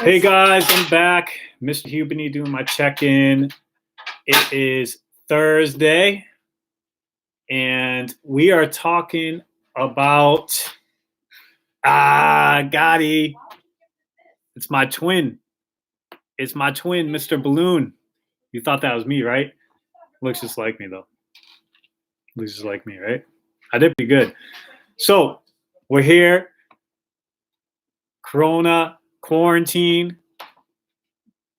Hey guys, I'm back. Mr. Hubeny doing my check-in. It is Thursday, and we are talking about Gotti. It's my twin. It's my twin, Mr. Balloon. You thought that was me, right? Looks just like me though. Looks just like me, right? I did pretty good. So we're here. Corona, quarantine,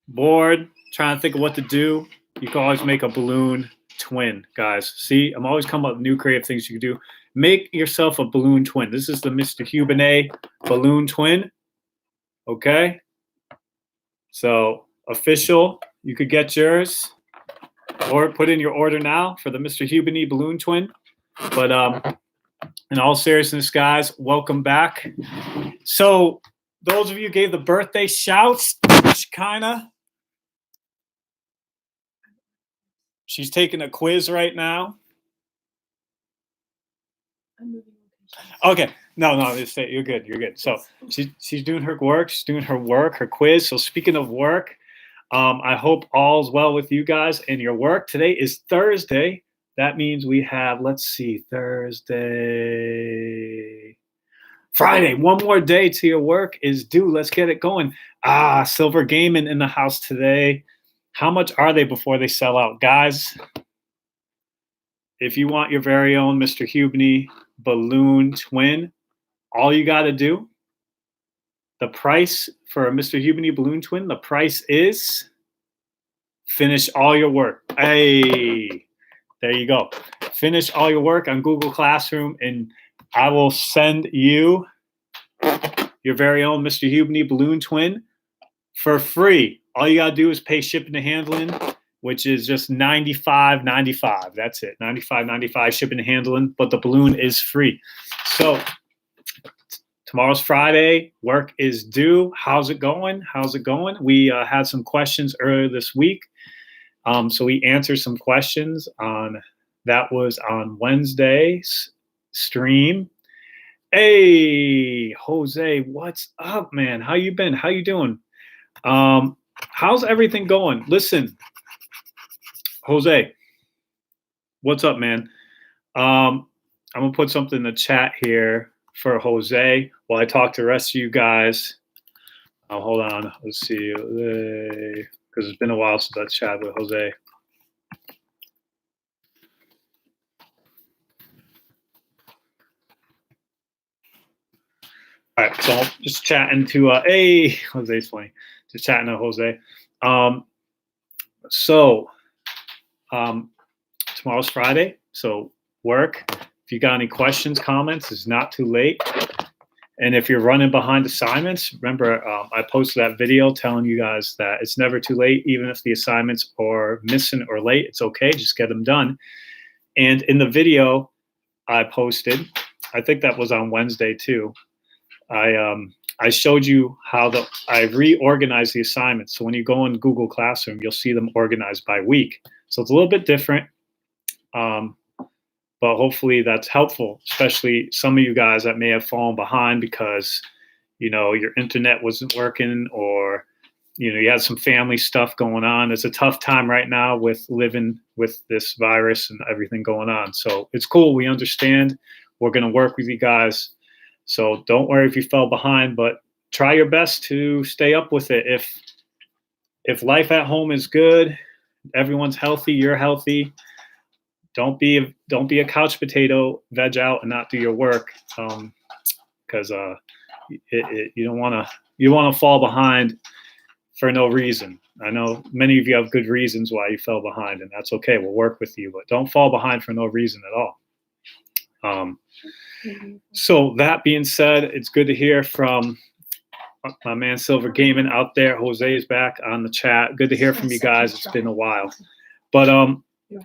bored, trying to think of what to do. You can always make a balloon twin, guys. See, I'm always coming up with new creative things you can do. Make yourself a balloon twin. This is the Mr. Hubeny balloon twin. Okay? So, official. You could get yours or put in your order now for the Mr. Hubeny balloon twin. But in all seriousness, guys, welcome back. So, those of you who gave the birthday shouts, she's taking a quiz right now. Okay, no, you're good. You're good. So she's doing her work. She's doing her work, her quiz. So speaking of work, I hope all's well with you guys and your work. Today is Thursday. That means we have, let's see, Thursday, Friday. One more day to your work is due. Let's get it going. Silver Gaming in the house today. How much are they before they sell out? Guys, if you want your very own Mr. Hubeny balloon twin, all you got to do, the price for a Mr. Hubeny balloon twin, the price is finish all your work. Hey, there you go. Finish all your work on Google Classroom, and I will send you your very own Mr. Hubeny balloon twin for free. All you got to do is pay shipping and handling, which is just $95.95. That's it, $95.95 shipping and handling, but the balloon is free. So tomorrow's Friday, work is due. How's it going? We had some questions earlier this week, so we answered some questions that was on Wednesday's stream. Hey, Jose, what's up, man? How you been? How you doing? How's everything going? Listen, Jose, what's up, man? I'm gonna put something in the chat here for Jose while I talk to the rest of you guys. Hold on, let's see, because it's been a while since I chatted with Jose. All right, so I'm just chatting to hey, Jose's funny. Just chatting to Jose. Tomorrow's Friday, so work. If you got any questions, comments, it's not too late. And if you're running behind assignments, remember I posted that video telling you guys that it's never too late. Even if the assignments are missing or late, it's okay. Just get them done. And in the video I posted, I think that was on Wednesday too, I showed you how I reorganized the assignments. So when you go in Google Classroom, you'll see them organized by week. So it's a little bit different, but hopefully that's helpful, especially some of you guys that may have fallen behind because, your internet wasn't working or, you had some family stuff going on. It's a tough time right now with living with this virus and everything going on. So it's cool. We understand. We're going to work with you guys. So don't worry if you fell behind, but try your best to stay up with it. If life at home is good, everyone's healthy, you're healthy, don't be a couch potato, veg out and not do your work, because you don't want to fall behind for no reason. I know many of you have good reasons why you fell behind, and that's okay. We'll work with you, but don't fall behind for no reason at all. So that being said, it's good to hear from my man Silver Gaming out there. Jose is back on the chat. Good to hear from you guys. It's been a while. But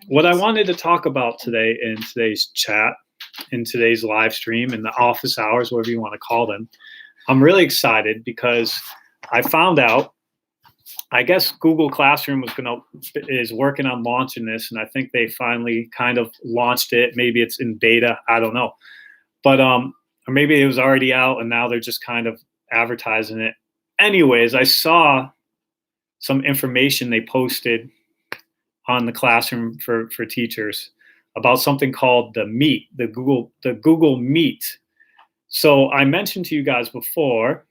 what I wanted to talk about today in today's chat, in today's live stream, in the office hours, whatever you want to call them, I'm really excited because I found out, I guess Google Classroom is working on launching this, and I think they finally kind of launched it. Maybe it's in beta. I don't know. But, or maybe it was already out and now they're just kind of advertising it. anyways, I saw some information they posted on the classroom for teachers about something called the Meet, the Google Meet. So I mentioned to you guys before,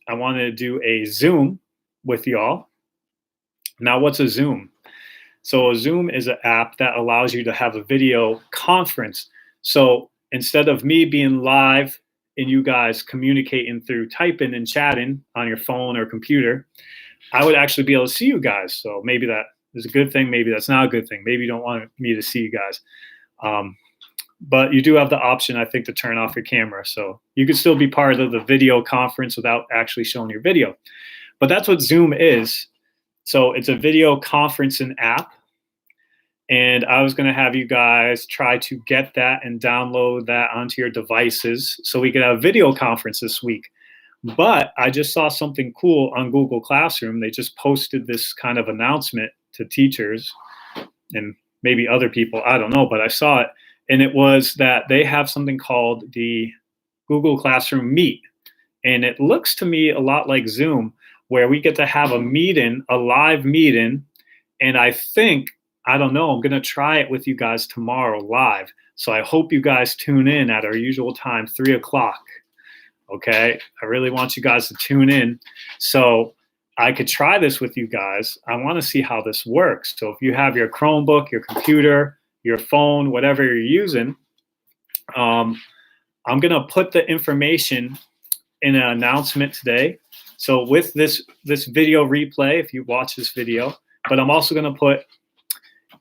I wanted to do a Zoom with y'all. Now, what's a Zoom? So a Zoom is an app that allows you to have a video conference. So instead of me being live and you guys communicating through typing and chatting on your phone or computer, I would actually be able to see you guys. So maybe that is a good thing. Maybe that's not a good thing. Maybe you don't want me to see you guys. But you do have the option, I think, to turn off your camera. So you can still be part of the video conference without actually showing your video. But that's what Zoom is. So it's a video conferencing app. And I was going to have you guys try to get that and download that onto your devices so we could have a video conference this week. But I just saw something cool on Google Classroom. They just posted this kind of announcement to teachers and maybe other people. I don't know, but I saw it. And it was that they have something called the Google Classroom Meet. And it looks to me a lot like Zoom, where we get to have a meeting, a live meeting. And I think, I don't know, I'm going to try it with you guys tomorrow live. So I hope you guys tune in at our usual time, 3 o'clock. Okay, I really want you guys to tune in so I could try this with you guys. I want to see how this works. So if you have your Chromebook, your computer, your phone, whatever you're using, I'm going to put the information in an announcement today. So with this video replay, if you watch this video, but I'm also going to put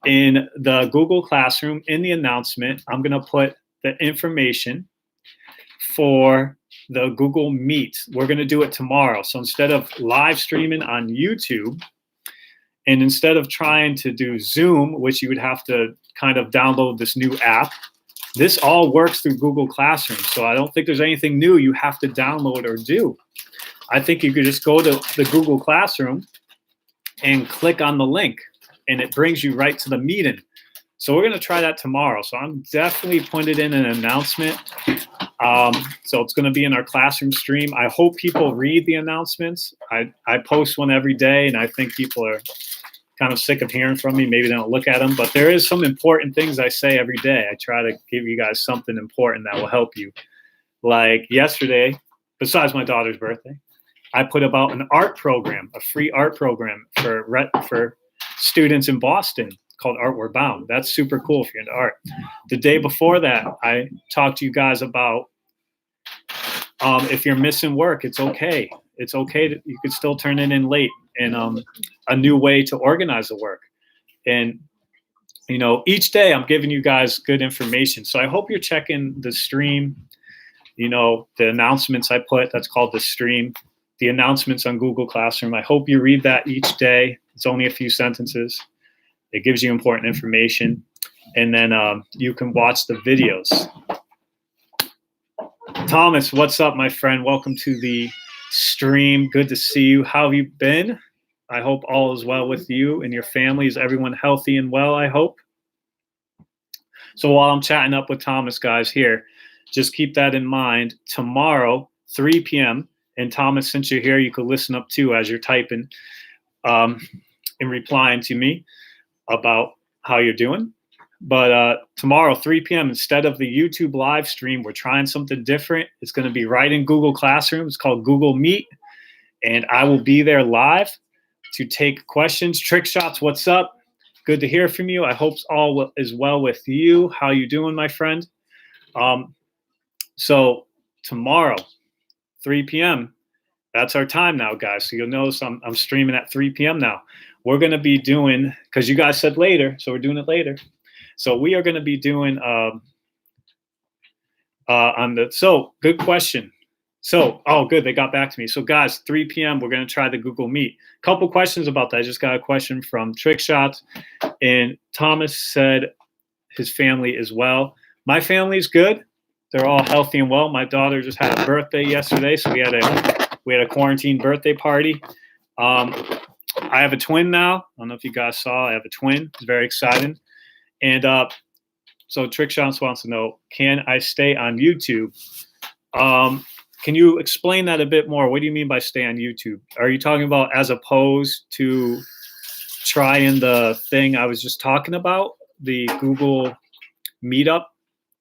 in the Google Classroom, in the announcement, I'm going to put the information for the Google Meet. We're going to do it tomorrow. So instead of live streaming on YouTube, and instead of trying to do Zoom, which you would have to kind of download this new app, this all works through Google Classroom. So I don't think there's anything new you have to download or do. I think you could just go to the Google Classroom and click on the link, and it brings you right to the meeting. So we're going to try that tomorrow. So I'm definitely putting it in an announcement. So it's going to be in our classroom stream. I hope people read the announcements. I post one every day, and I think people are kind of sick of hearing from me. Maybe they don't look at them, but there is some important things I say every day. I try to give you guys something important that will help you. Like yesterday, besides my daughter's birthday, I put about an art program, a free art program for students in Boston called Artward Bound. That's super cool if you're into art. The day before that, I talked to you guys about if you're missing work, it's okay. It's okay that you could still turn it in late, and a new way to organize the work. And you know, each day I'm giving you guys good information. So I hope you're checking the stream. You know, the announcements I put, that's called the stream. The announcements on Google Classroom. I hope you read that each day. It's only a few sentences. It gives you important information. And then you can watch the videos. Thomas, what's up, my friend? Welcome to the stream. Good to see you. How have you been? I hope all is well with you and your family. Is everyone healthy and well, I hope? So while I'm chatting up with Thomas, guys, here, just keep that in mind. Tomorrow, 3 p.m., and Thomas, since you're here, you could listen up too as you're typing and replying to me about how you're doing. But tomorrow, 3 p.m., instead of the YouTube live stream, we're trying something different. It's going to be right in Google Classroom. It's called Google Meet. And I will be there live to take questions. Trick Shots, what's up? Good to hear from you. I hope all is well with you. How you doing, my friend? So tomorrow, 3 p.m., that's our time now, guys. So you'll notice I'm streaming at 3 p.m. now. We're going to be doing, because you guys said later, so we're doing it later. So we are going to be doing so good question. So, oh, good. They got back to me. So guys, 3 p.m., we're going to try the Google Meet. Couple questions about that. I just got a question from Trick Shots, and Thomas said his family is well. My family's good. They're all healthy and well. My daughter just had a birthday yesterday, so we had a quarantine birthday party. I have a twin now. I don't know if you guys saw. I have a twin. It's very exciting. And so Trick Shots wants to know, can I stay on YouTube? can you explain that a bit more? What do you mean by stay on YouTube? Are you talking about as opposed to trying the thing I was just talking about, the Google Meetup?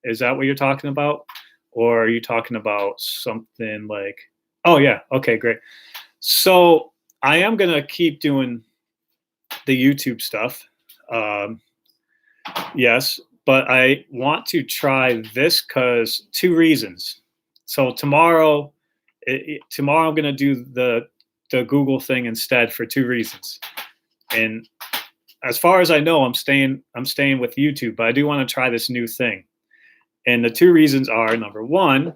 Is that what you're talking about? Or are you talking about something like, oh yeah, okay, great. So I am going to keep doing the YouTube stuff. Yes, but I want to try this because 2 reasons. So tomorrow I'm going to do the Google thing instead for 2 reasons. And as far as I know, I'm staying with YouTube, but I do want to try this new thing. And the 2 reasons are, number one,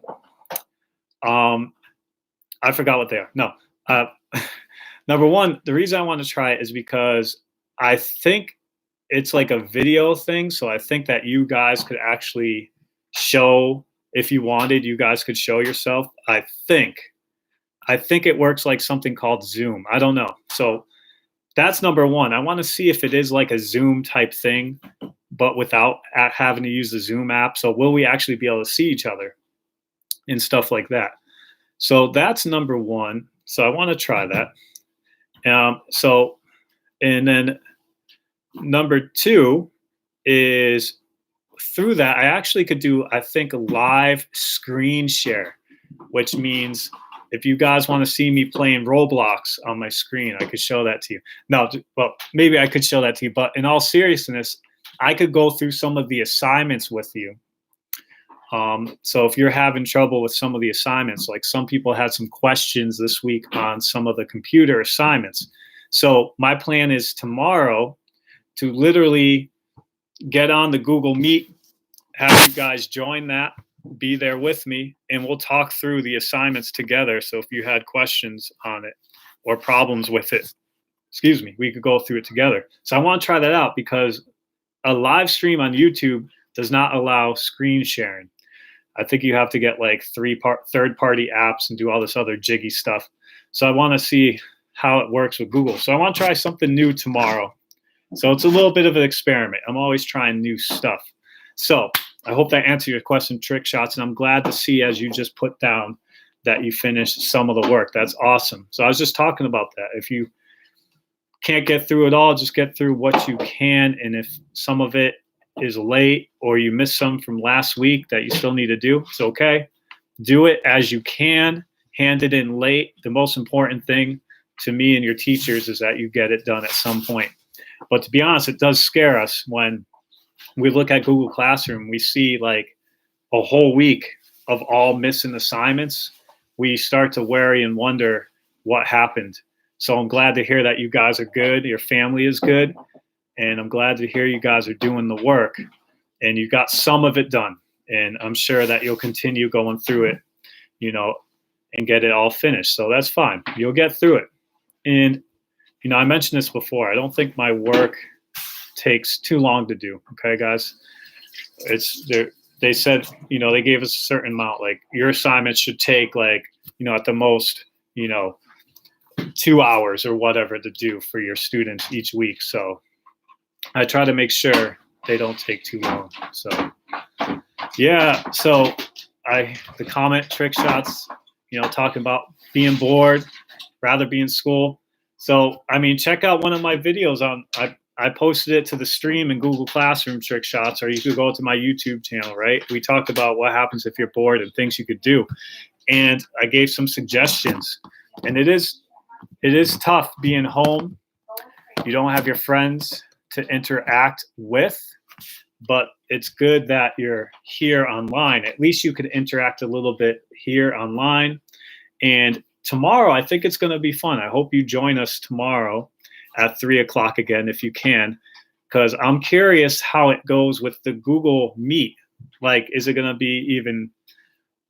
I forgot what they are. No. Number one, the reason I want to try it is because I think it's like a video thing. So I think that you guys could actually show, if you wanted, you guys could show yourself. I think it works like something called Zoom. I don't know. So that's number one. I want to see if it is like a Zoom type thing, but without having to use the Zoom app. So will we actually be able to see each other and stuff like that? So that's number one. So I want to try that. And then number two is through that, I actually could do, I think, a live screen share, which means if you guys want to see me playing Roblox on my screen, I could show that to you. No, well, maybe I could show that to you, but in all seriousness, I could go through some of the assignments with you. So if you're having trouble with some of the assignments, like some people had some questions this week on some of the computer assignments. So my plan is tomorrow to literally get on the Google Meet, have you guys join that, be there with me, and we'll talk through the assignments together. So if you had questions on it or problems with it, we could go through it together. So I want to try that out because a live stream on YouTube does not allow screen sharing. I think you have to get like third-party apps and do all this other jiggy stuff. So I want to see how it works with Google. So I want to try something new tomorrow. So it's a little bit of an experiment. I'm always trying new stuff. So I hope that answered your question, Trick Shots. And I'm glad to see, as you just put down, that you finished some of the work. That's awesome. So I was just talking about that. If you can't get through it all, just get through what you can. And if some of it is late or you missed some from last week that you still need to do, it's okay. Do it as you can. Hand it in late. The most important thing to me and your teachers is that you get it done at some point. But to be honest, it does scare us when we look at Google Classroom. We see like a whole week of all missing assignments. We start to worry and wonder what happened. So I'm glad to hear that you guys are good. Your family is good. And I'm glad to hear you guys are doing the work and you got some of it done. And I'm sure that you'll continue going through it, and get it all finished. So that's fine. You'll get through it. And, I mentioned this before. I don't think my work takes too long to do. Okay, guys? They said, they gave us a certain amount, like your assignment should take like, at the most, 2 hours or whatever to do for your students each week. So I try to make sure they don't take too long. So yeah, so the comment, Trick Shots, talking about being bored, rather be in school. So, check out one of my videos I posted it to the stream in Google Classroom, Trick Shots, or you could go to my YouTube channel, right? We talked about what happens if you're bored and things you could do. And I gave some suggestions. And it is tough being home. You don't have your friends to interact with, but it's good that you're here online. At least you could interact a little bit here online. And tomorrow, I think it's going to be fun. I hope you join us tomorrow at 3:00 again, if you can, because I'm curious how it goes with the Google Meet. Like, is it going to be even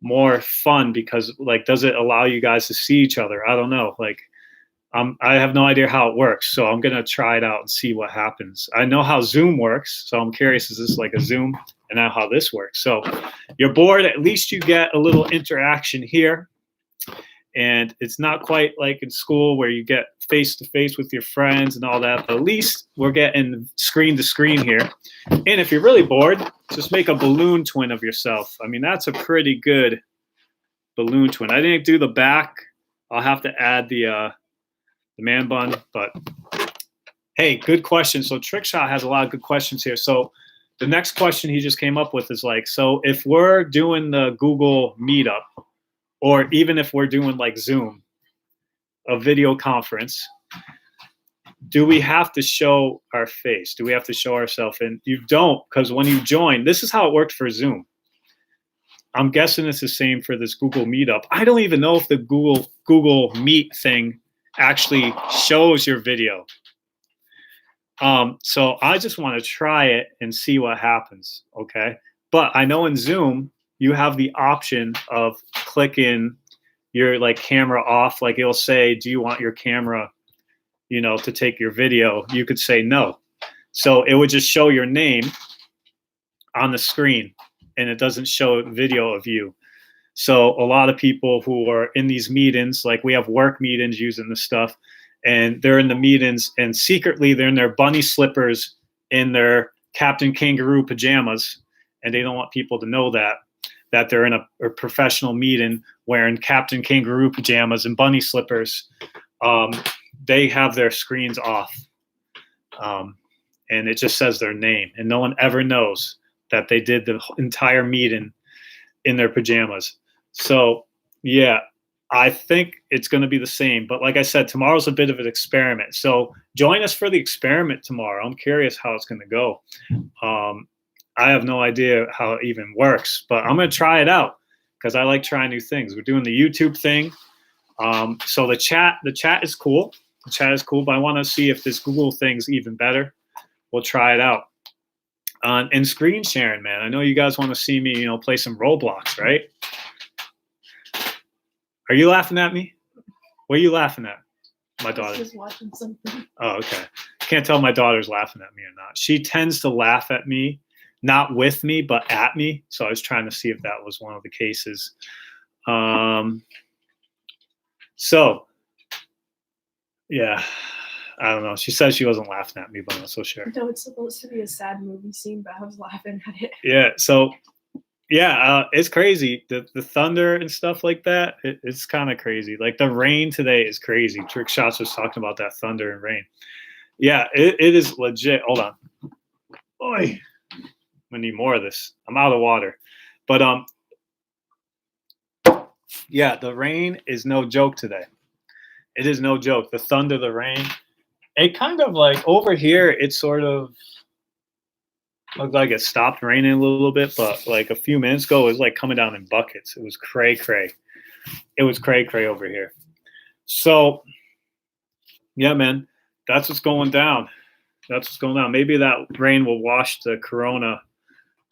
more fun? Because, like, does it allow you guys to see each other? I don't know. Like, I have no idea how it works, so I'm going to try it out and see what happens. I know how Zoom works, so I'm curious, is this like a Zoom? And now how this works. So you're bored, at least you get a little interaction here. And it's not quite like in school where you get face-to-face with your friends and all that, but at least we're getting screen-to-screen here. And if you're really bored, just make a balloon twin of yourself. That's a pretty good balloon twin. I didn't do the back. I'll have to add the man bun, but hey, good question. So Trickshot has a lot of good questions here. So the next question he just came up with is like, so if we're doing the Google Meetup, or even if we're doing like Zoom, a video conference, do we have to show our face? Do we have to show ourselves? And you don't, because when you join, this is how it worked for Zoom. I'm guessing it's the same for this Google Meetup. I don't even know if the Google Meet thing actually shows your video. So I just want to try it and see what happens, okay? But I know in Zoom, you have the option of clicking your like camera off. Like it'll say, do you want your camera, you know, to take your video? You could say no. So it would just show your name on the screen and it doesn't show video of you. So a lot of people who are in these meetings, like we have work meetings using this stuff, and they're in the meetings and secretly they're in their bunny slippers in their Captain Kangaroo pajamas. And they don't want people to know that they're in a professional meeting wearing Captain Kangaroo pajamas and bunny slippers. They have their screens off. And it just says their name. And no one ever knows that they did the entire meeting in their pajamas. So, yeah, I think it's going to be the same. But like I said, tomorrow's a bit of an experiment. So join us for the experiment tomorrow. I'm curious how it's going to go. I have no idea how it even works, but I'm going to try it out because I like trying new things. We're doing the YouTube thing. So the chat is cool. The chat is cool, but I want to see if this Google thing's even better. We'll try it out. And screen sharing, man. I know you guys want to see me, you know, play some Roblox, right? Are you laughing at me? What are you laughing at? My daughter. I was just watching something. Oh, okay. Can't tell my daughter's laughing at me or not. She tends to laugh at me, not with me, but at me. So I was trying to see if that was one of the cases. So, yeah, I don't know. She says she wasn't laughing at me, but I'm not so sure. No, it's supposed to be a sad movie scene, but I was laughing at it. Yeah, so, yeah, it's crazy. The thunder and stuff like that, it's kind of crazy. Like the rain today is crazy. Trick Shots was talking about that thunder and rain. Yeah, it is legit. Hold on. Boy, I need more of this. I'm out of water. But, yeah, the rain is no joke today. It is no joke. The thunder, the rain. It kind of like over here, it sort of looked like it stopped raining a little bit, but like a few minutes ago, it was like coming down in buckets. It was cray. It was cray over here. So, yeah, man, that's what's going down. That's what's going on. Maybe that rain will wash the corona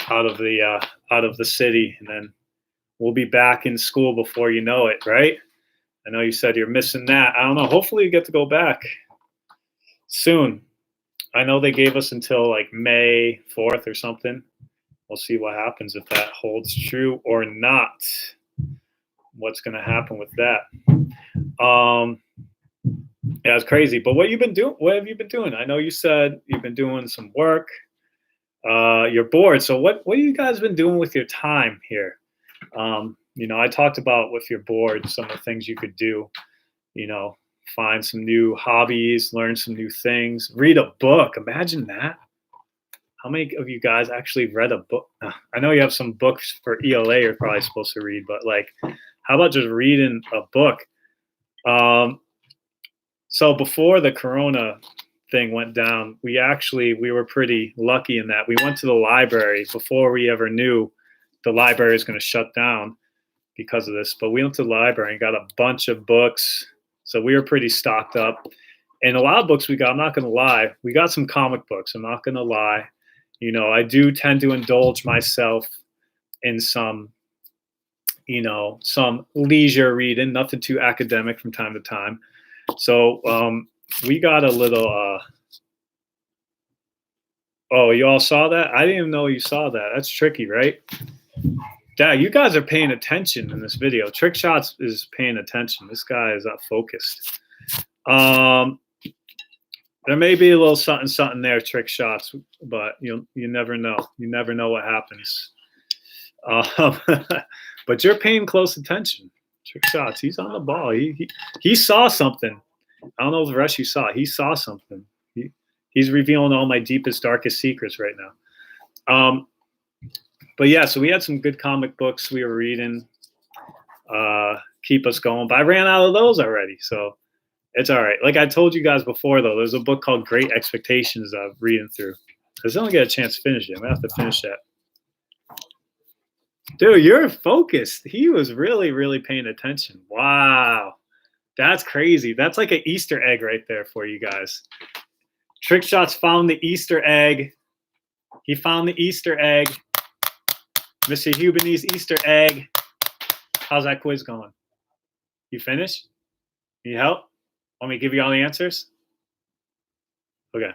out of the city, and then we'll be back in school before you know it, right? I know you said you're missing that. I don't know. Hopefully you get to go back soon. I know they gave us until like May 4th or something. We'll see what happens if that holds true or not. What's going to happen with that? Yeah, it's crazy. But what have you been doing? I know you said you've been doing some work. You're bored. So what have you guys been doing with your time here? You know, I talked about if you're bored, some of the things you could do, you know, find some new hobbies, learn some new things, read a book. Imagine that. How many of you guys actually read a book? I know you have some books for ELA you're probably supposed to read, but like, how about just reading a book? So before the Corona thing went down, we were pretty lucky in that we went to the library before we ever knew the library was going to shut down because of this. But we went to the library and got a bunch of books. So we were pretty stocked up. And a lot of books we got, I'm not going to lie, we got some comic books. I'm not going to lie. You know, I do tend to indulge myself in some, you know, some leisure reading, nothing too academic from time to time. So we got a little, oh, you all saw that? I didn't even know you saw that. That's tricky, right? Dad, you guys are paying attention in this video. Trick Shots is paying attention. This guy is not focused. There may be a little something there, Trick Shots, but you never know. You never know what happens. But you're paying close attention. Trick shots. He's on the ball. He saw something. I don't know if the rest you saw. He saw something. He's revealing all my deepest, darkest secrets right now. But yeah, so we had some good comic books we were reading, keep us going. But I ran out of those already, so it's all right. Like I told you guys before, though, there's a book called Great Expectations that I'm reading through. I just don't get a chance to finish it. I'm gonna have to finish that. Dude, you're focused. He was really, really paying attention. Wow. That's crazy. That's like an Easter egg right there for you guys. Trick Shots found the Easter egg. He found the Easter egg. Mr. Hubeny's Easter egg. How's that quiz going? You finished? Need help? Want me to give you all the answers? Okay.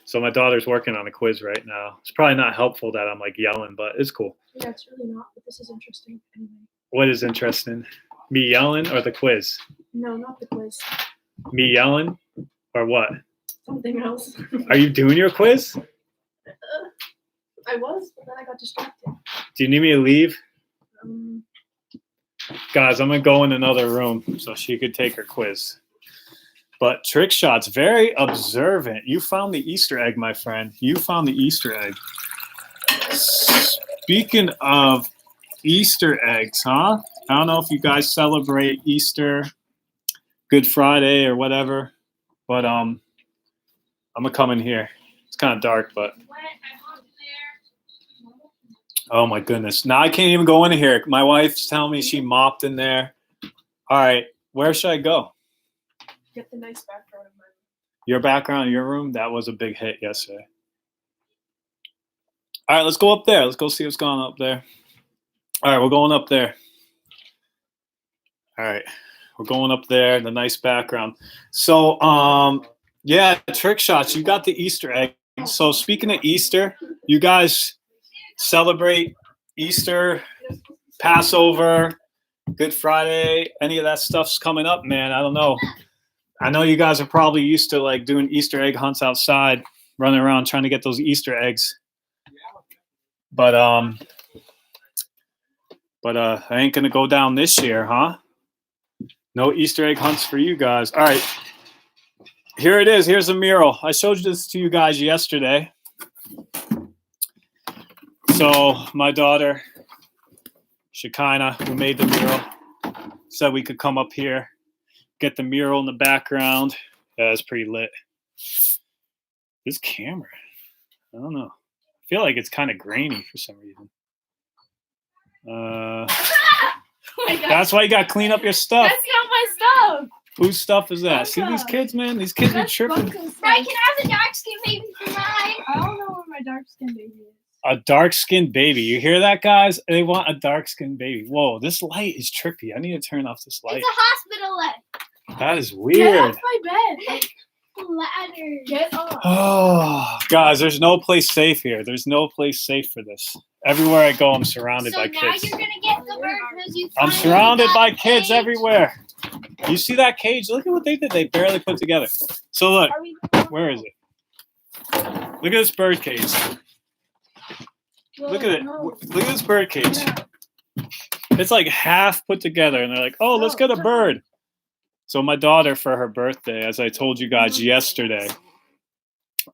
So my daughter's working on a quiz right now. It's probably not helpful that I'm like yelling, but it's cool. Yeah, it's really not, but this is interesting anyway. What is interesting? Me yelling or the quiz? No, not the quiz. Me yelling or what? Something else. Are you doing your quiz? I was, but then I got distracted. Do you need me to leave? Guys, I'm going to go in another room so she could take her quiz. But Trick Shots, very observant. You found the Easter egg, my friend. You found the Easter egg. Speaking of Easter eggs, huh? I don't know if you guys celebrate Easter, Good Friday, or whatever. But I'm going to come in here. It's kind of dark, but... Oh, my goodness. Now I can't even go in here. My wife's telling me she mopped in there. All right. Where should I go? Get the nice background of my room. Your background in your room? That was a big hit yesterday. All right, let's go up there. Let's go see what's going on up there. All right, we're going up there. All right, we're going up there. The nice background. So, yeah, Trick Shots. You got the Easter egg. So, speaking of Easter, you guys celebrate Easter, Passover, Good Friday. Any of that stuff's coming up, man. I don't know. I know you guys are probably used to like doing Easter egg hunts outside, running around trying to get those Easter eggs. But I ain't gonna go down this year, huh? No Easter egg hunts for you guys. All right, here it is. Here's a mural. I showed this to you guys yesterday. So my daughter, Shekinah, who made the mural, said we could come up here, get the mural in the background. Yeah, it's pretty lit. This camera, I don't know. I feel like it's kind of grainy for some reason. That's why you got to clean up your stuff. That's not my stuff. Whose stuff is that? See these kids, man? These kids are tripping. Right, can I have the dark skin baby for mine? I don't know where my dark skin baby is. A dark-skinned baby. You hear that, guys? They want a dark-skinned baby. Whoa, this light is trippy. I need to turn off this light. It's a hospital light. That is Get weird. off my bed. Ladder. Get off. Oh, guys, there's no place safe here. There's no place safe for this. Everywhere I go, I'm surrounded So by now kids. you're gonna get the bird because you. I'm finally surrounded got by the kids cage. everywhere. You see that cage? Look at what they did. They barely put together. So look, Are we? where is it? Look at this bird cage. Look at it. No. Look at this bird cage. Yeah. It's like half put together, and they're like, "Oh, let's get a bird." So my daughter, for her birthday, as I told you guys yesterday,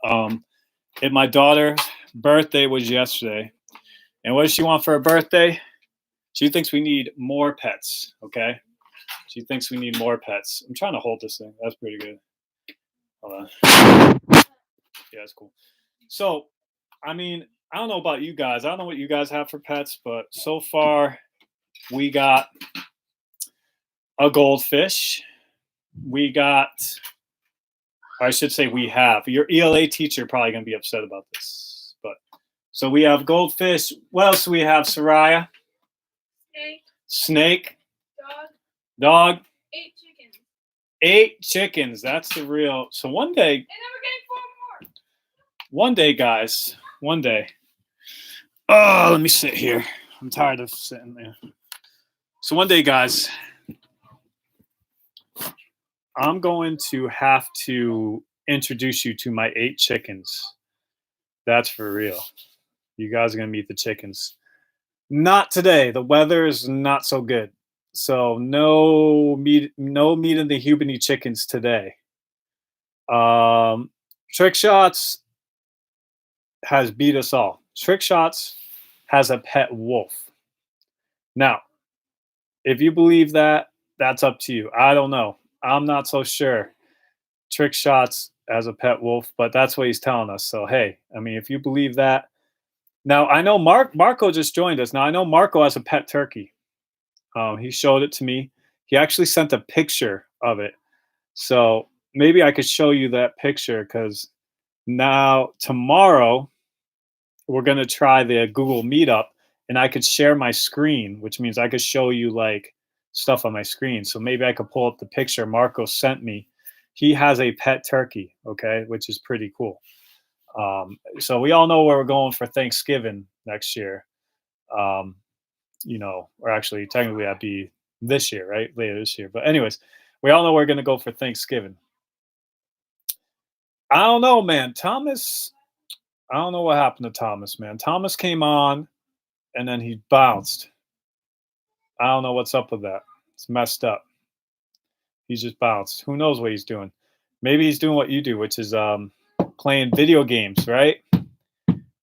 my daughter's birthday was yesterday, and what does she want for her birthday? She thinks we need more pets. Okay, she thinks we need more pets. I'm trying to hold this thing. That's pretty good. Hold on. Yeah, that's cool. So, I mean, I don't know about you guys. I don't know what you guys have for pets, but so far we got a goldfish. We got, or I should say we have. Your ELA teacher probably going to be upset about this. But so we have goldfish. What else do we have, Soraya? Snake. Dog. 8 chickens. 8 chickens. That's the real. So one day. And then we're getting 4 more. One day, guys. One day. Oh, let me sit here. I'm tired of sitting there. So one day, guys, I'm going to have to introduce you to my 8 chickens. That's for real. You guys are going to meet the chickens. Not today. The weather is not so good. So no meat in the Hubeny chickens today. Trick Shots has beat us all. Trick Shots has a pet wolf. Now, if you believe that, that's up to you. I don't know. I'm not so sure. Trick Shots as a pet wolf, but that's what he's telling us. So hey, I mean, if you believe that. Now I know Marco just joined us. Now I know Marco has a pet turkey. He showed it to me. He actually sent a picture of it. So maybe I could show you that picture because now tomorrow we're gonna try the Google Meetup, and I could share my screen, which means I could show you like stuff on my screen. So maybe I could pull up the picture Marco sent me. He has a pet turkey, okay, which is pretty cool. So we all know where we're going for Thanksgiving next year. You know, or actually technically that'd be this year, right? Later this year. But anyways, we all know we're gonna go for Thanksgiving. I don't know, man. Thomas, I don't know what happened to Thomas, man. Thomas came on and then he bounced. I don't know what's up with that. It's messed up. He's just bounced. Who knows what he's doing? Maybe he's doing what you do, which is playing video games, right?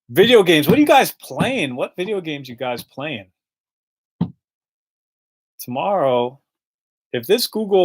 Video games. What are you guys playing? What video games you guys playing? Tomorrow, if this Google